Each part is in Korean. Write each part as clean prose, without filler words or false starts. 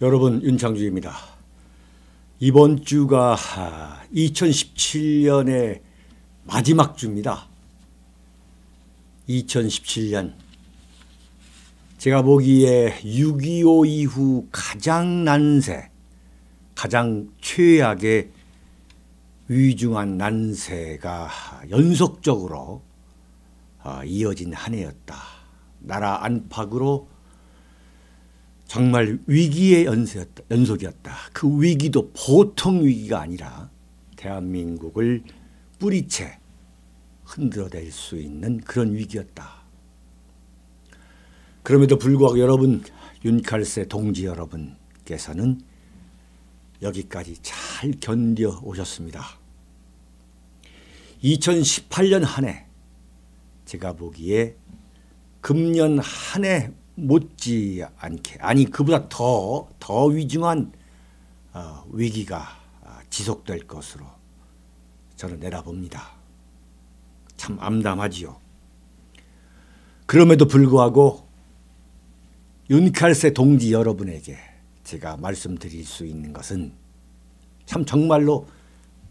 여러분, 윤창주입니다. 이번 주가 2017년의 마지막 주입니다. 2017년 제가 보기에 6.25 이후 가장 난세, 가장 최악의 위중한 난세가 연속적으로 이어진 한 해였다. 나라 안팎으로 정말 위기의 연속이었다. 그 위기도 보통 위기가 아니라 대한민국을 뿌리채 흔들어낼 수 있는 그런 위기였다. 그럼에도 불구하고 여러분, 윤칼세 동지 여러분께서는 여기까지 잘 견뎌 오셨습니다. 2018년 한 해 제가 보기에 금년 한 해 못지않게, 아니 그보다 더 위중한 위기가 지속될 것으로 저는 내다봅니다. 참 암담하지요. 그럼에도 불구하고 윤칼세 동지 여러분에게 제가 말씀드릴 수 있는 것은, 참 정말로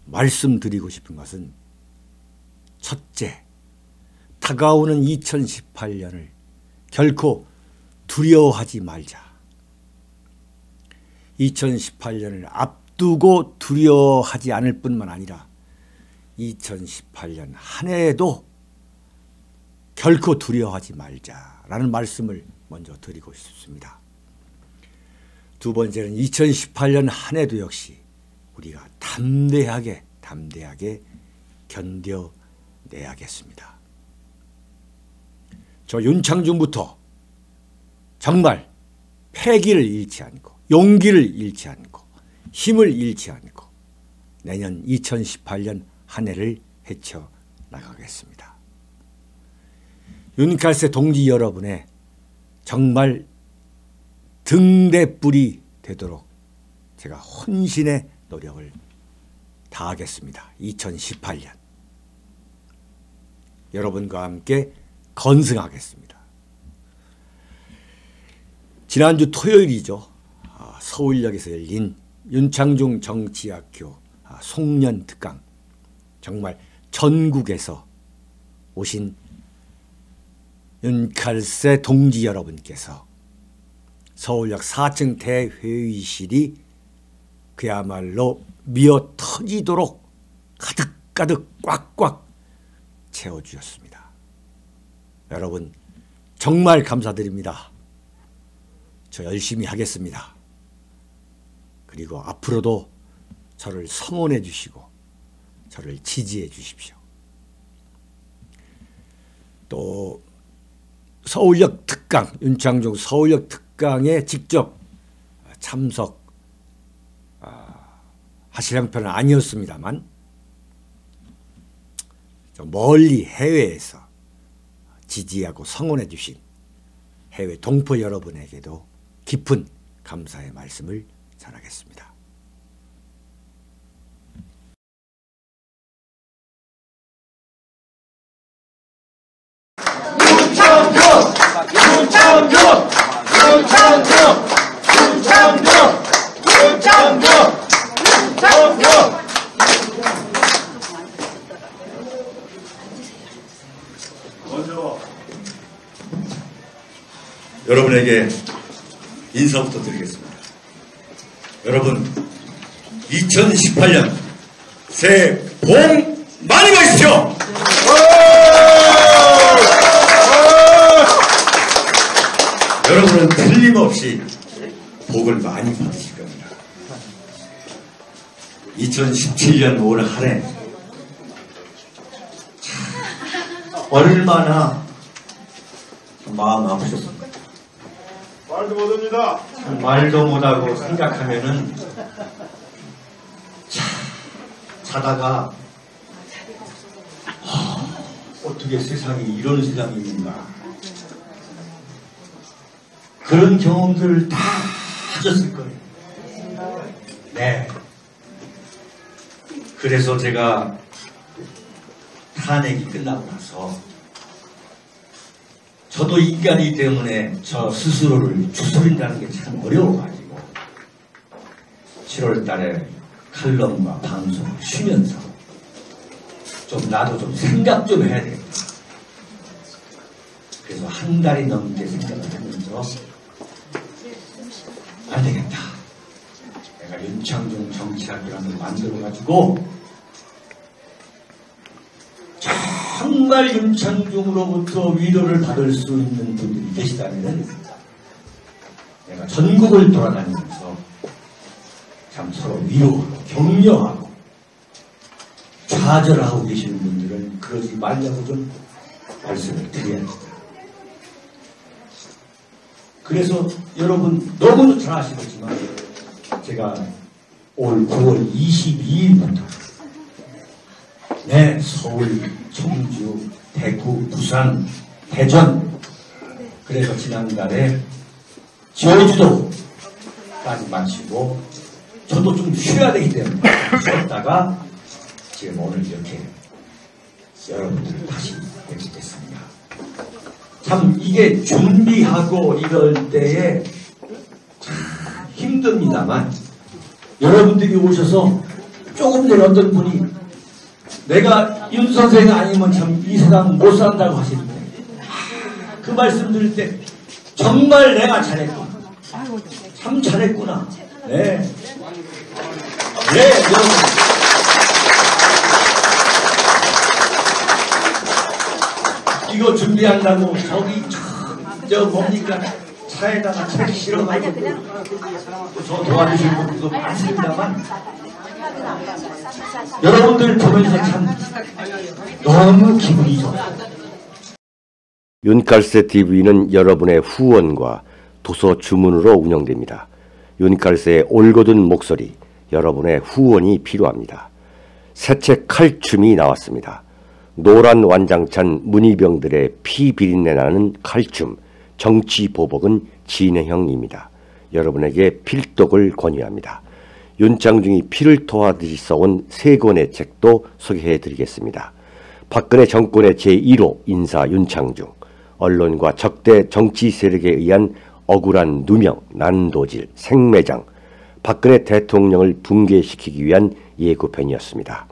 말씀드리고 싶은 것은, 첫째, 다가오는 2018년을 결코 두려워하지 말자. 2018년을 앞두고 두려워하지 않을 뿐만 아니라 2018년 한 해에도 결코 두려워하지 말자라는 말씀을 먼저 드리고 싶습니다. 두 번째는 2018년 한 해도 역시 우리가 담대하게 견뎌내야겠습니다. 저 윤창중부터 정말 패기를 잃지 않고, 용기를 잃지 않고, 힘을 잃지 않고 내년 2018년 한 해를 헤쳐나가겠습니다. 윤칼세 동지 여러분의 정말 등대불이 되도록 제가 혼신의 노력을 다하겠습니다. 2018년 여러분과 함께 건승하겠습니다. 지난주 토요일이죠. 서울역에서 열린 윤창중 정치학교 송년 특강, 정말 전국에서 오신 윤칼세 동지 여러분께서 서울역 4층 대회의실이 그야말로 미어 터지도록 가득가득 꽉꽉 채워주셨습니다. 여러분 정말 감사드립니다. 저 열심히 하겠습니다. 그리고 앞으로도 저를 성원해 주시고 저를 지지해 주십시오. 또 서울역 특강, 윤창중 서울역 특강에 직접 참석 하실 형편은 아니었습니다만, 저 멀리 해외에서 지지하고 성원해 주신 해외 동포 여러분에게도 깊은 감사의 말씀을 전하겠습니다. 여러분에게 인사부터 드리겠습니다. 여러분 2018년 새해 복 많이 받으십시오. 여러분은 틀림없이 복을 많이 받으실 겁니다. 2017년 올 한 해 얼마나 마음 아프셨습니까? 말도 못합니다. 말도 못하고 생각하면은 자다가 어떻게 세상이 이런 세상인가, 그런 경험들 다 하셨을 거예요. 네. 그래서 제가 탄핵이 끝나고 나서 저도 인간이기 때문에 저 스스로를 추스린다는 게 참 어려워가지고 7월 달에 칼럼과 방송을 쉬면서 좀 나도 좀 생각 좀 해야 되겠다. 그래서 한 달이 넘게 생각을 하면서 안 되겠다. 내가 윤창중 정치학이라는 걸 만들어가지고 정말 윤창중으로부터 위로를 받을 수 있는 분들이 계시다면 내가 전국을 돌아다니면서 참 서로 위로하고 격려하고 좌절하고 계시는 분들은 그러지 말라고 좀 말씀을 드려야 됩니다. 그래서 여러분 너무도 잘 아시겠지만 제가 올 9월 22일부터 서울, 청주, 대구, 부산, 대전 그래서 지난달에 제주도까지 마치고 저도 좀 쉬어야 되기 때문에 쉬었다가 지금 오늘 이렇게 여러분들을 다시 뵙게 됐습니다. 참 이게 준비하고 이럴 때에 참 힘듭니다만 여러분들이 오셔서 조금 전에 어떤 분이 내가 윤 선생 아니면 참 이 세상 못 산다고 하시는데 그 말씀 들을 때 정말 내가 잘했구나. 참 잘했구나. 네, 여러분. 이거 준비한다고 저기 저 뭡니까 차에다가 책 실어가지고 저 도와주실 분들도 많습니다만 여러분들 보면서 참 너무 기분이 좋아요. 윤칼세 TV는 여러분의 후원과 도서 주문으로 운영됩니다. 윤칼세의 올곧은 목소리, 여러분의 후원이 필요합니다. 새 책 칼춤이 나왔습니다. 노란 완장찬 문희병들의 피 비린내 나는 칼춤, 정치보복은 진행형입니다. 여러분에게 필독을 권유합니다. 윤창중이 피를 토하듯이 써온 3권의 책도 소개해드리겠습니다. 박근혜 정권의 제1호 인사 윤창중, 언론과 적대 정치 세력에 의한 억울한 누명, 난도질, 생매장, 박근혜 대통령을 붕괴시키기 위한 예고편이었습니다.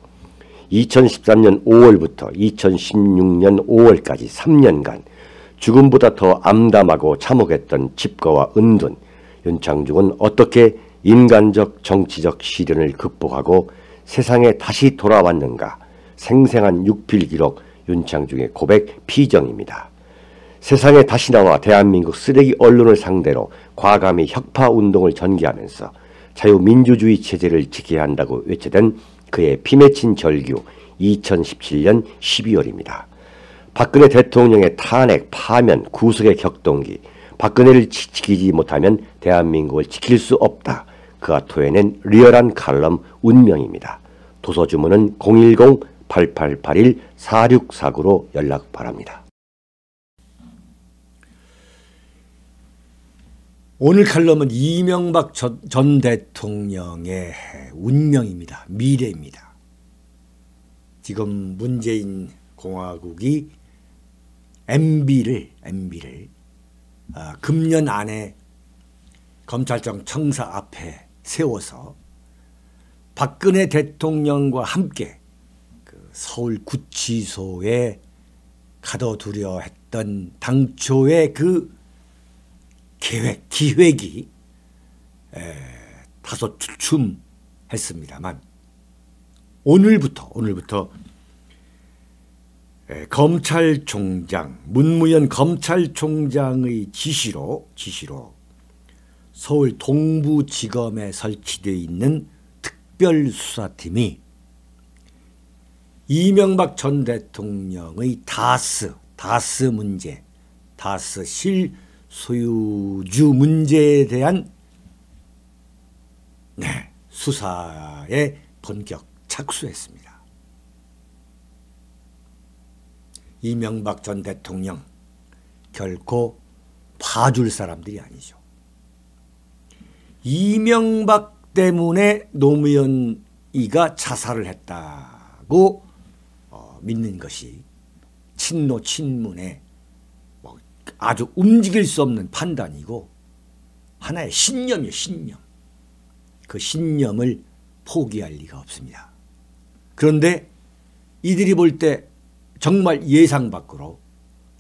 2013년 5월부터 2016년 5월까지 3년간 죽음보다 더 암담하고 참혹했던 집거와 은둔, 윤창중은 어떻게 인간적 정치적 시련을 극복하고 세상에 다시 돌아왔는가? 생생한 육필기록 윤창중의 고백 피정입니다. 세상에 다시 나와 대한민국 쓰레기 언론을 상대로 과감히 혁파운동을 전개하면서 자유민주주의 체제를 지켜야 한다고 외쳐댄 그의 피맺힌 절규 2017년 12월입니다. 박근혜 대통령의 탄핵, 파면, 구속의 격동기, 박근혜를 지키지 못하면 대한민국을 지킬 수 없다. 그가 토해낸 리얼한 칼럼 운명입니다. 도서주문은 010-8881-4649로 연락 바랍니다. 오늘 칼럼은 이명박 전 대통령의 운명입니다. 미래입니다. 지금 문재인 공화국이 MB를 금년 안에 검찰청 청사 앞에 세워서 박근혜 대통령과 함께 그 서울 구치소에 가둬두려 했던 당초의 그 기획이 다소 주춤했습니다만 오늘부터 검찰총장 문무연 검찰총장의 지시로 서울 동부지검에 설치되어 있는 특별수사팀이 이명박 전 대통령의 다스 문제, 다스 실소유주 문제에 대한 수사에 본격 착수했습니다. 이명박 전 대통령 결코 봐줄 사람들이 아니죠. 이명박 때문에 노무현이가 자살을 했다고 믿는 것이 친노친문의 아주 움직일 수 없는 판단이고 하나의 신념이에요. 신념. 그 신념을 포기할 리가 없습니다. 그런데 이들이 볼 때 정말 예상 밖으로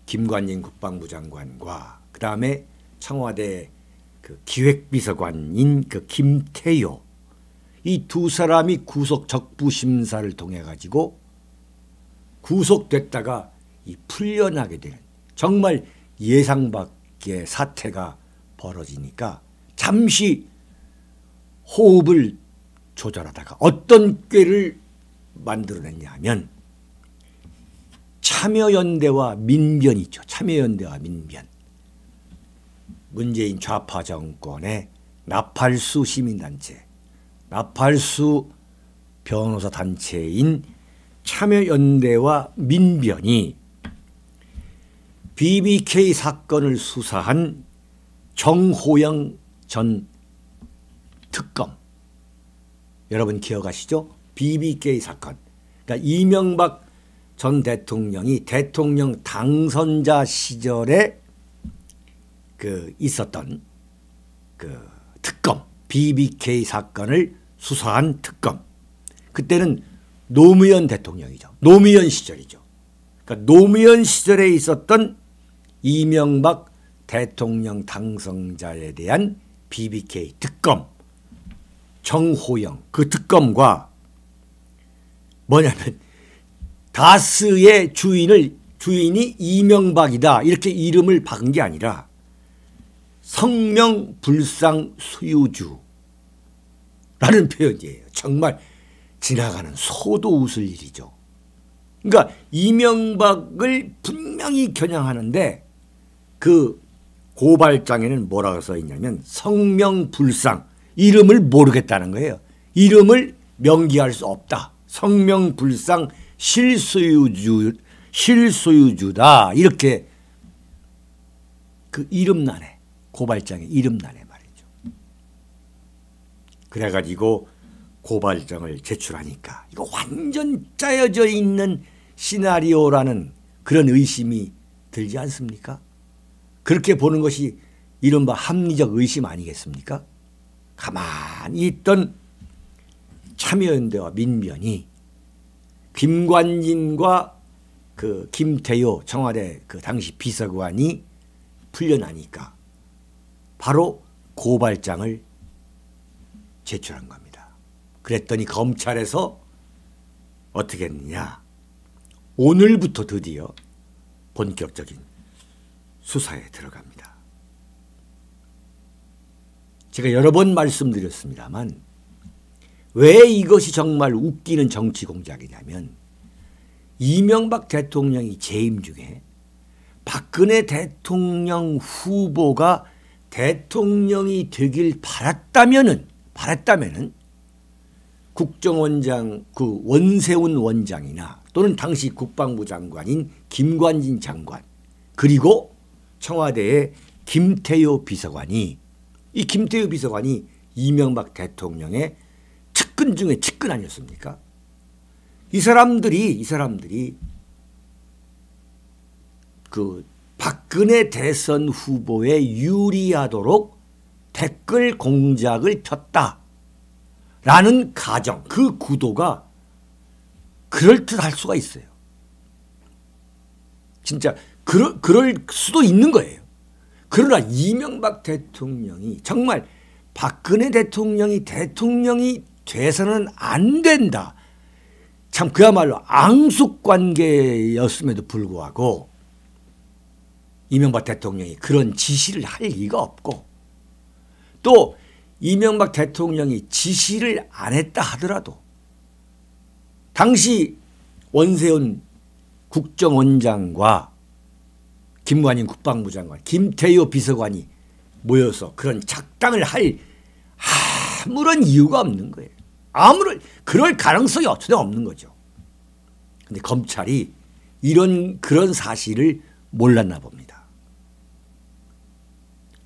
김관진 국방부 장관과 그 다음에 청와대 그 기획비서관인 그 김태효, 이 두 사람이 구속 적부 심사를 통해 가지고 구속됐다가 이 풀려나게 되는 정말 예상 밖의 사태가 벌어지니까 잠시 호흡을 조절하다가 어떤 꾀를 만들어냈냐 하면 참여연대와 민변이죠. 참여연대와 민변. 문재인 좌파 정권의 나팔수 시민단체, 나팔수 변호사 단체인 참여연대와 민변이 BBK 사건을 수사한 정호영 전 특검, 여러분 기억하시죠? BBK 사건. 그러니까 이명박 전 대통령이 대통령 당선자 시절에 그 있었던 그 특검, BBK 사건을 수사한 특검. 그때는 노무현 대통령이죠. 노무현 시절이죠. 그러니까 노무현 시절에 있었던 이명박 대통령 당선자에 대한 BBK 특검, 정호영 그 특검과 뭐냐면 다스의 주인이 이명박이다 이렇게 이름을 박은 게 아니라 성명불상 수유주라는 표현이에요. 정말 지나가는 소도 웃을 일이죠. 그러니까 이명박을 분명히 겨냥하는데 그 고발장에는 뭐라고 써 있냐면 성명불상, 이름을 모르겠다는 거예요. 이름을 명기할 수 없다. 성명불상 실소유주다 이렇게 그 이름란에, 고발장에 이름란에 말이죠. 그래가지고 고발장을 제출하니까 이거 완전 짜여져 있는 시나리오라는 그런 의심이 들지 않습니까? 그렇게 보는 것이 이른바 합리적 의심 아니겠습니까? 가만히 있던 참여연대와 민변이 김관진과 그 김태효 청와대 그 당시 비서관이 풀려나니까 바로 고발장을 제출한 겁니다. 그랬더니 검찰에서 어떻게 했느냐. 오늘부터 드디어 본격적인 수사에 들어갑니다. 제가 여러 번 말씀드렸습니다만 왜 이것이 정말 웃기는 정치 공작이냐면 이명박 대통령이 재임 중에 박근혜 대통령 후보가 대통령이 되길 바랐다면은 국정원장 그 원세훈 원장이나 또는 당시 국방부 장관인 김관진 장관 그리고 청와대의 김태효 비서관이 이 김태효 비서관이 이명박 대통령의 측근 중에 측근 아니었습니까? 이 사람들이 그 박근혜 대선 후보에 유리하도록 댓글 공작을 폈다라는 가정, 그 구도가 그럴듯할 수가 있어요. 진짜 그럴 수도 있는 거예요. 그러나 이명박 대통령이 정말 박근혜 대통령이 돼서는 안 된다. 참 그야말로 앙숙관계였음에도 불구하고 이명박 대통령이 그런 지시를 할 리가 없고 또 이명박 대통령이 지시를 안 했다 하더라도 당시 원세훈 국정원장과 김관진 국방부 장관, 김태효 비서관이 모여서 그런 작당을 할 아무런 이유가 없는 거예요. 그럴 가능성이 어쩌다 없는 거죠. 근데 검찰이 그런 사실을 몰랐나 봅니다.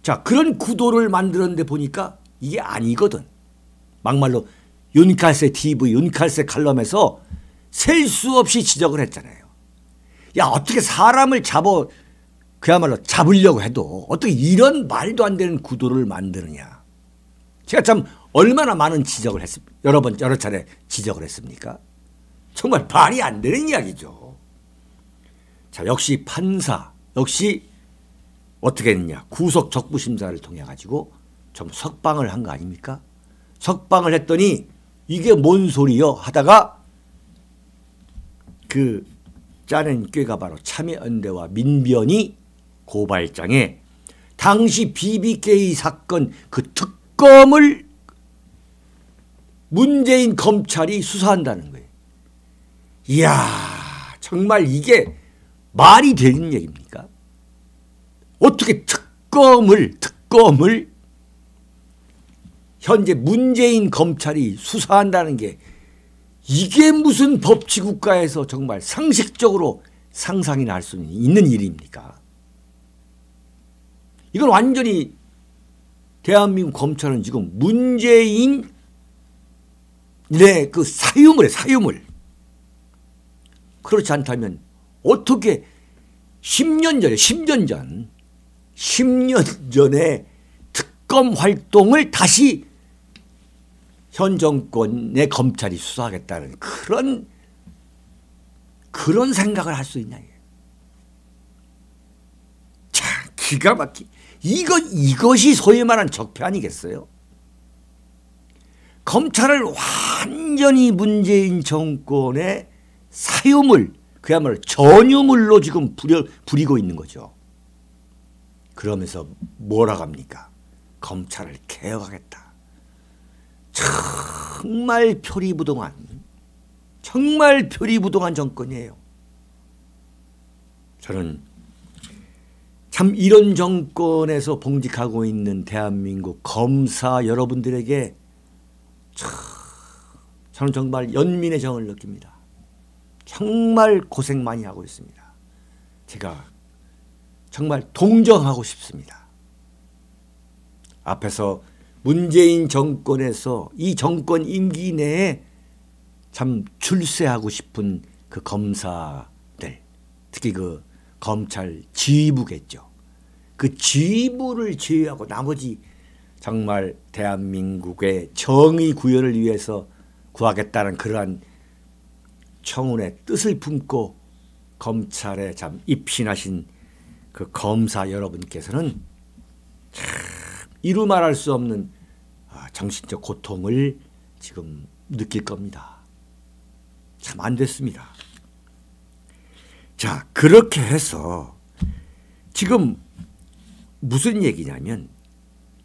자, 그런 구도를 만들었는데 보니까 이게 아니거든. 막말로 윤칼세 TV, 윤칼세 칼럼에서 셀 수 없이 지적을 했잖아요. 야, 어떻게 사람을 그야말로 잡으려고 해도 어떻게 이런 말도 안 되는 구도를 만드느냐. 제가 참 얼마나 많은 지적을 했습니까? 여러 차례 지적을 했습니까? 정말 말이 안 되는 이야기죠. 자, 역시 판사, 역시 어떻게 했느냐. 구속 적부 심사를 통해 가지고 좀 석방을 한 거 아닙니까? 석방을 했더니 이게 뭔 소리요? 하다가 그 짜낸 꾀가 바로 참여연대와 민변이 고발장에 당시 BBK 사건 그 특검을 문재인 검찰이 수사한다는 거예요. 이야, 정말 이게 말이 되는 얘기입니까? 어떻게 특검을 현재 문재인 검찰이 수사한다는 게 이게 무슨 법치국가에서 정말 상식적으로 상상이나 할 수 있는 일입니까? 이건 완전히 대한민국 검찰은 지금 문재인의 그 사유물에 사유물. 그렇지 않다면 어떻게 10년 전에 특검 활동을 다시 현 정권의 검찰이 수사하겠다는 그런 생각을 할 수 있냐. 참 기가 막히 이것이 소위 말하는 적폐 아니겠어요? 검찰을 완전히 문재인 정권의 사유물, 그야말로 전유물로 지금 부리고 있는 거죠. 그러면서 뭐라고 합니까? 검찰을 개혁하겠다. 정말 표리부동한 정권이에요. 저는 참 이런 정권에서 봉직하고 있는 대한민국 검사 여러분들에게 저는 정말 연민의 정을 느낍니다. 정말 고생 많이 하고 있습니다. 제가 정말 동정하고 싶습니다. 앞에서 문재인 정권에서 이 정권 임기 내에 참 출세하고 싶은 그 검사들, 특히 그 검찰 지휘부겠죠. 그 지휘부를 제외하고 나머지 정말 대한민국의 정의 구현을 위해서 구하겠다는 그러한 청운의 뜻을 품고 검찰에 참 입신하신 그 검사 여러분께서는 참 이루 말할 수 없는 정신적 고통을 지금 느낄 겁니다. 참 안 됐습니다. 자, 그렇게 해서 지금 무슨 얘기냐면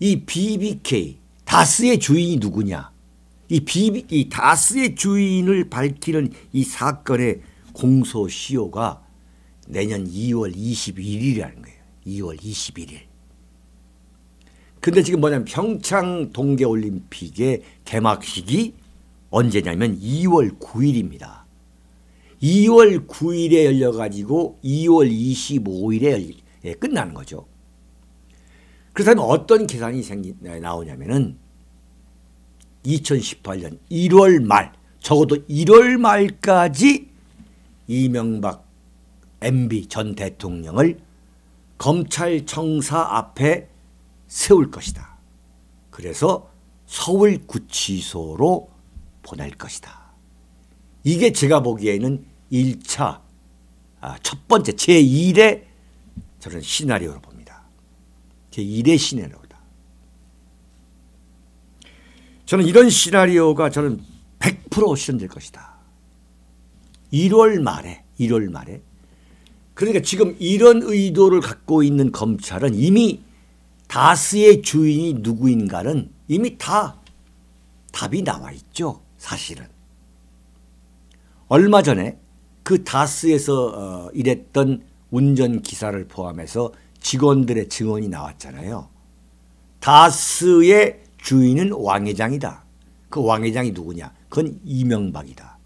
이 BBK 다스의 주인이 누구냐? 이 다스의 주인을 밝히는 이 사건의 공소시효가 내년 2월 21일이라는 거예요. 2월 21일. 근데 지금 뭐냐면 평창 동계올림픽의 개막식이 언제냐면 2월 9일입니다. 2월 9일에 열려가지고 2월 25일에 끝나는 거죠. 그렇다면 어떤 계산이 나오냐면은 2018년 1월 말, 적어도 1월 말까지 이명박 MB 전 대통령을 검찰청사 앞에 세울 것이다. 그래서 서울구치소로 보낼 것이다. 이게 제가 보기에는 1차 첫 번째 제1의 저는 시나리오로 봅니다. 제1의 시나리오다. 저는 이런 시나리오가 저는 100% 실현될 것이다. 1월 말에 그러니까 지금 이런 의도를 갖고 있는 검찰은 이미 다스의 주인이 누구인가는 이미 다 답이 나와 있죠. 사실은. 얼마 전에 그 다스에서 일했던 운전기사를 포함해서 직원들의 증언이 나왔잖아요. 다스의 주인은 왕 회장이다. 그 왕 회장이 누구냐? 그건 이명박이다.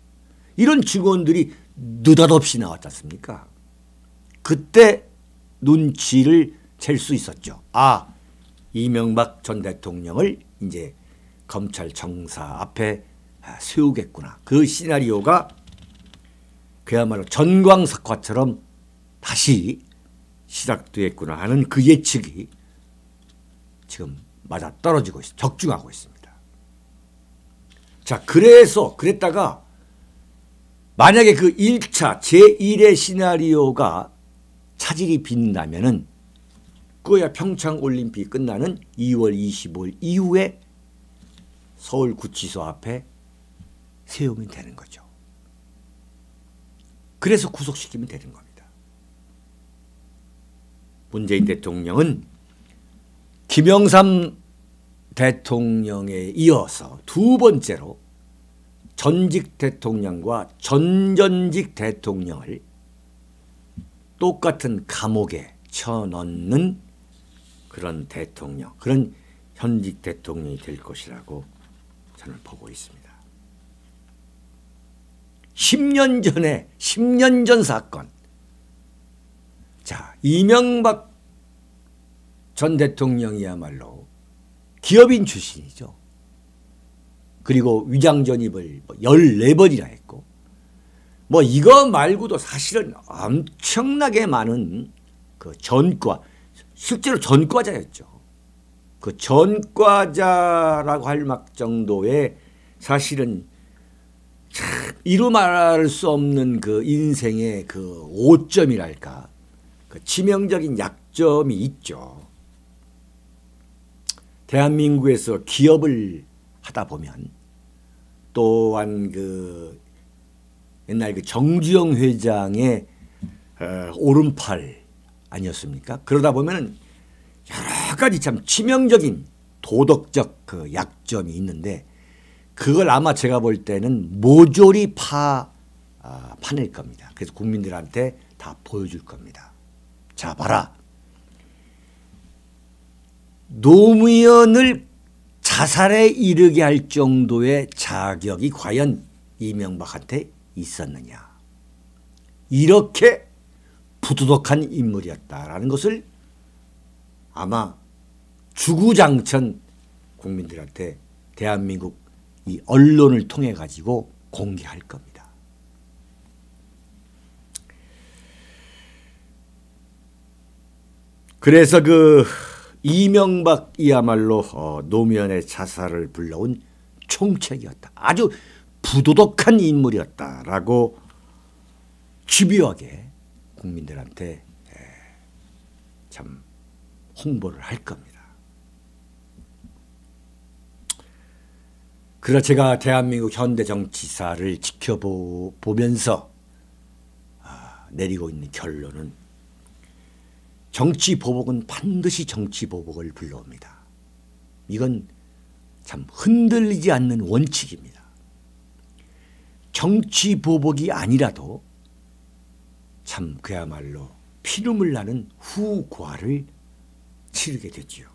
이런 직원들이 느닷없이 나왔지 않습니까? 그때 눈치를 챌 수 있었죠. 아, 이명박 전 대통령을 이제 검찰청사 앞에 세우겠구나. 그 시나리오가 그야말로 전광석화처럼 다시 시작되겠구나 하는 그 예측이 지금 맞아 떨어지고 적중하고 있습니다. 자, 그랬다가 만약에 그 1차 제1의 시나리오가 차질이 빈다면은 그거야 평창올림픽이 끝나는 2월 25일 이후에 서울구치소 앞에 세우면 되는 거죠. 그래서 구속시키면 되는 겁니다. 문재인 대통령은 김영삼 대통령에 이어서 두 번째로 전직 대통령과 전전직 대통령을 똑같은 감옥에 쳐넣는 그런 대통령, 그런 현직 대통령이 될 것이라고 저는 보고 있습니다. 10년 전 사건. 자, 이명박 전 대통령이야말로 기업인 출신이죠. 그리고 위장 전입을 14번이나 했고, 뭐 이거 말고도 사실은 엄청나게 많은 그 전과, 실제로 전과자였죠. 그 전과자라고 할 막 정도의 사실은 참 이루 말할 수 없는 그 인생의 그 오점이랄까, 그 치명적인 약점이 있죠. 대한민국에서 기업을 하다 보면 또한 그 옛날 그 정주영 회장의 오른팔 아니었습니까? 그러다 보면 여러 가지 참 치명적인 도덕적 그 약점이 있는데 그걸 아마 제가 볼 때는 모조리 파낼 겁니다. 그래서 국민들한테 다 보여줄 겁니다. 자, 봐라. 노무현을 자살에 이르게 할 정도의 자격이 과연 이명박한테 있었느냐. 이렇게 부도덕한 인물이었다라는 것을 아마 주구장천 국민들한테 대한민국 이 언론을 통해 가지고 공개할 겁니다. 그래서 그 이명박이야말로 노무현의 자살을 불러온 총책이었다. 아주 부도덕한 인물이었다라고 집요하게 국민들한테 참 홍보를 할 겁니다. 그래서 제가 대한민국 현대 정치사를 지켜보면서 내리고 있는 결론은 정치 보복은 반드시 정치 보복을 불러옵니다. 이건 참 흔들리지 않는 원칙입니다. 정치 보복이 아니라도 참 그야말로 피눈물 나는 후과를 치르게 되지요.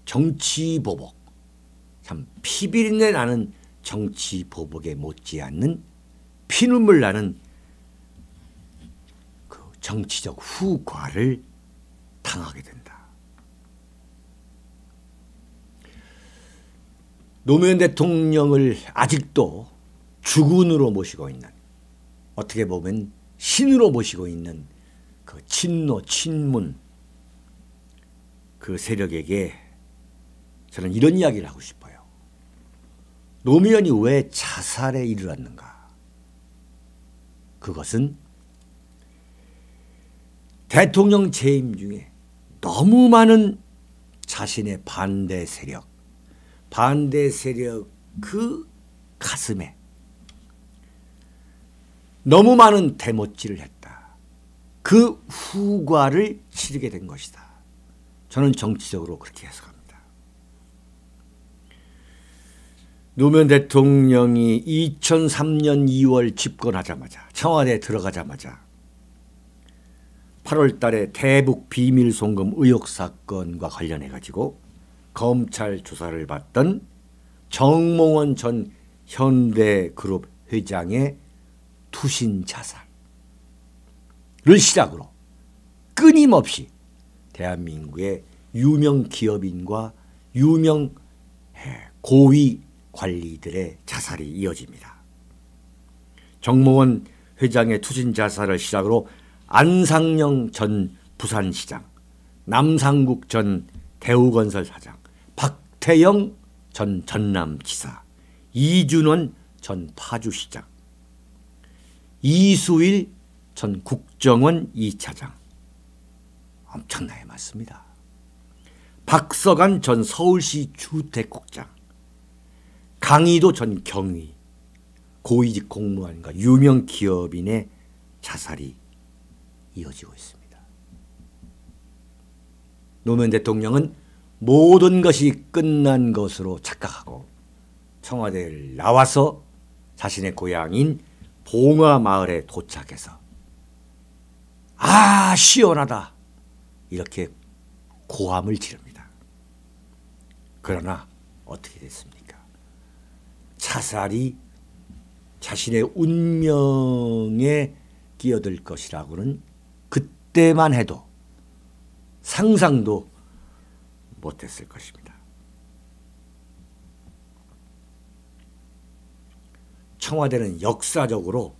정치 보복, 참 피비린내 나는 정치 보복에 못지않는 피눈물 나는 그 정치적 후과를 당하게 된다. 노무현 대통령을 아직도 주군으로 모시고 있는, 어떻게 보면 신으로 모시고 있는 그 친노, 친문 그 세력에게 저는 이런 이야기를 하고 싶어요. 노무현이 왜 자살에 이르렀는가? 그것은 대통령 재임 중에 너무 많은 자신의 반대 세력 그 가슴에 너무 많은 대못질을 했다. 그 후과를 치르게 된 것이다. 저는 정치적으로 그렇게 해석합니다. 노무현 대통령이 2003년 2월 집권하자마자, 청와대에 들어가자마자 8월 달에 대북 비밀 송금 의혹 사건과 관련해 가지고 검찰 조사를 받던 정몽원 전 현대그룹 회장의 투신 자살을 시작으로 끊임없이 대한민국의 유명 기업인과 유명 고위 관리들의 자살이 이어집니다. 정몽원 회장의 투신 자살을 시작으로 안상영 전 부산시장, 남상국 전 대우건설 사장, 박태영 전 전남지사, 이준원 전 파주시장, 이수일 전 국정원 2차장, 엄청나게 많습니다. 박서간 전 서울시 주택국장, 강희도 전 경위, 고위직 공무원과 유명 기업인의 자살이 이어지고 있습니다. 노무현 대통령은 모든 것이 끝난 것으로 착각하고 청와대를 나와서 자신의 고향인 봉화마을에 도착해서 아 시원하다 이렇게 고함을 지릅니다. 그러나 어떻게 됐습니까? 자살이 자신의 운명에 끼어들 것이라고는 그때만 해도 상상도 못했을 것입니다. 청와대는 역사적으로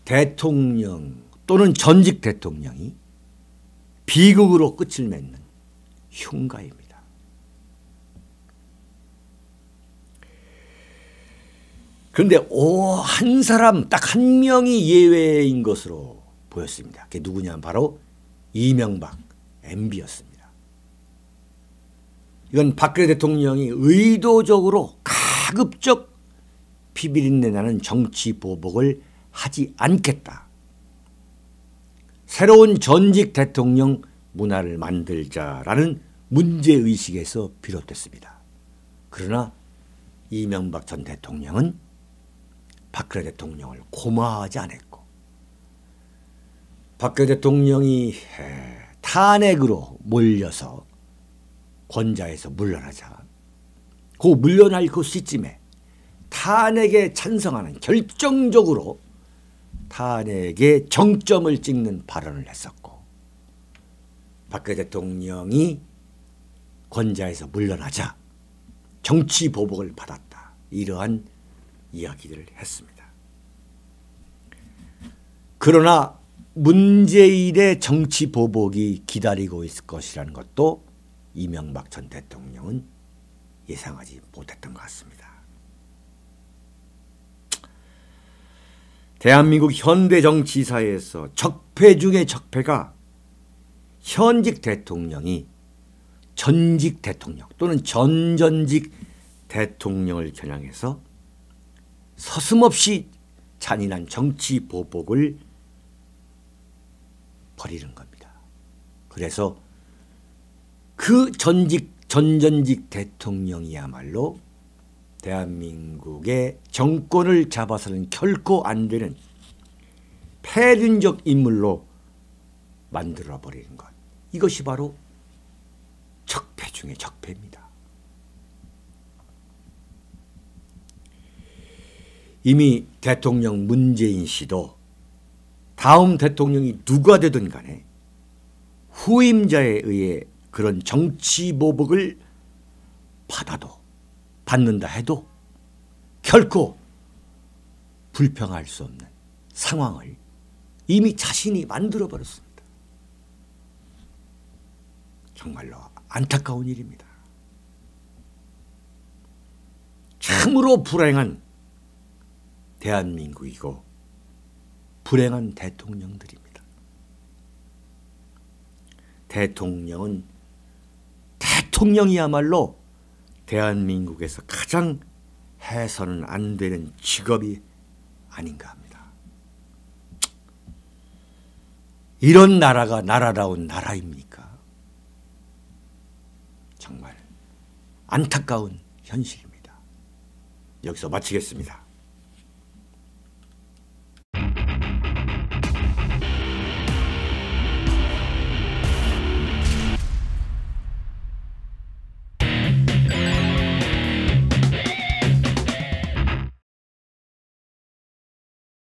대통령 또는 전직 대통령이 비극으로 끝을 맺는 흉가입니다. 그런데 한 사람 딱 한 명이 예외인 것으로 보였습니다. 그게 누구냐면 바로 이명박 MB였습니다. 이건 박근혜 대통령이 의도적으로 가급적 피비린내 나는 정치 보복을 하지 않겠다. 새로운 전직 대통령 문화를 만들자라는 문제의식에서 비롯됐습니다. 그러나 이명박 전 대통령은 박근혜 대통령을 고마워하지 않았고 박근혜 대통령이 탄핵으로 몰려서 권좌에서 물러나자 그 물러날 그 시점에 탄핵에 찬성하는 결정적으로 탄핵에 정점을 찍는 발언을 했었고 박근혜 대통령이 권좌에서 물러나자 정치 보복을 받았다. 이러한 이야기들을 했습니다. 그러나 문재인의 정치 보복이 기다리고 있을 것이라는 것도 이명박 전 대통령은 예상하지 못했던 것 같습니다. 대한민국 현대 정치사에서 적폐 중의 적폐가 현직 대통령이 전직 대통령 또는 전전직 대통령을 겨냥해서 서슴없이 잔인한 정치 보복을 벌이는 겁니다. 그래서 그 전전직 대통령이야말로 대한민국의 정권을 잡아서는 결코 안 되는 폐륜적 인물로 만들어버리는 것. 이것이 바로 적폐 중의 적폐입니다. 이미 대통령 문재인 씨도 다음 대통령이 누가 되든 간에 후임자에 의해 그런 정치 보복을 받는다 해도 결코 불평할 수 없는 상황을 이미 자신이 만들어버렸습니다. 정말로 안타까운 일입니다. 참으로 불행한 대한민국이고 불행한 대통령들입니다. 대통령은 대통령이야말로 대한민국에서 가장 해서는 안 되는 직업이 아닌가 합니다. 이런 나라가 나라다운 나라입니까? 정말 안타까운 현실입니다. 여기서 마치겠습니다.